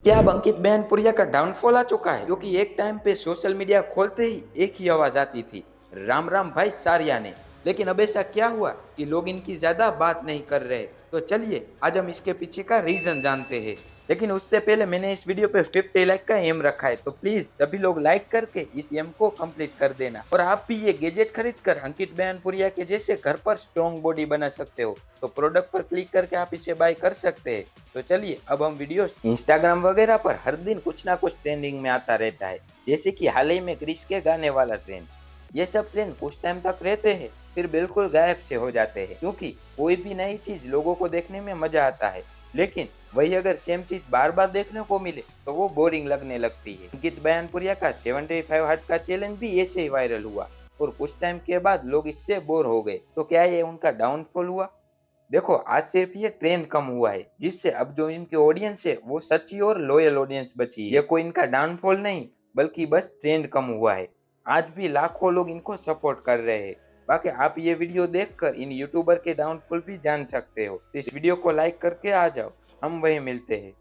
क्या अब अंकित बेनपुरिया का डाउनफॉल आ चुका है? क्योंकि एक टाइम पे सोशल मीडिया खोलते ही एक ही आवाज आती थी, राम राम भाई सारिया ने। लेकिन अब ऐसा क्या हुआ कि लोग इनकी ज्यादा बात नहीं कर रहे? तो चलिए आज हम इसके पीछे का रीजन जानते हैं। लेकिन उससे पहले मैंने इस वीडियो पे 50 लाइक का एम रखा है, तो प्लीज सभी लोग लाइक करके इस एम को कंप्लीट कर देना। और आप भी ये गैजेट खरीद कर अंकित बेनपुरिया के जैसे घर पर स्ट्रॉन्ग बॉडी बना सकते हो, तो प्रोडक्ट पर क्लिक करके आप इसे बाय कर सकते हैं। तो चलिए अब हम वीडियो इंस्टाग्राम वगैरह पर हर दिन कुछ ना कुछ ट्रेंडिंग में आता रहता है, जैसे कि हाल ही में क्रिश के गाने वाला ट्रेंड। ये सब ट्रेंड कुछ टाइम तक रहते हैं, फिर बिल्कुल गायब से हो जाते हैं, क्योंकि कोई भी नई चीज लोगों को देखने में मजा आता है, लेकिन वही अगर सेम चीज बार बार देखने को मिले तो वो बोरिंग लगने लगती है। अंकित बयानपुरिया का 75 हार्ट का चैलेंज भी ऐसे ही वायरल हुआ और कुछ टाइम के बाद लोग इससे बोर हो गए। तो क्या ये उनका डाउनफॉल हुआ? देखो आज सिर्फ ये ट्रेंड कम हुआ है, जिससे अब जो इनके ऑडियंस है वो सच्ची और लॉयल ऑडियंस बची है। ये कोई इनका डाउनफॉल नहीं, बल्कि बस ट्रेंड कम हुआ है। आज भी लाखों लोग इनको सपोर्ट कर रहे हैं। बाकी आप ये वीडियो देखकर इन यूट्यूबर के डाउनफॉल भी जान सकते हो। तो इस वीडियो को लाइक करके आ जाओ, हम वहीं मिलते हैं।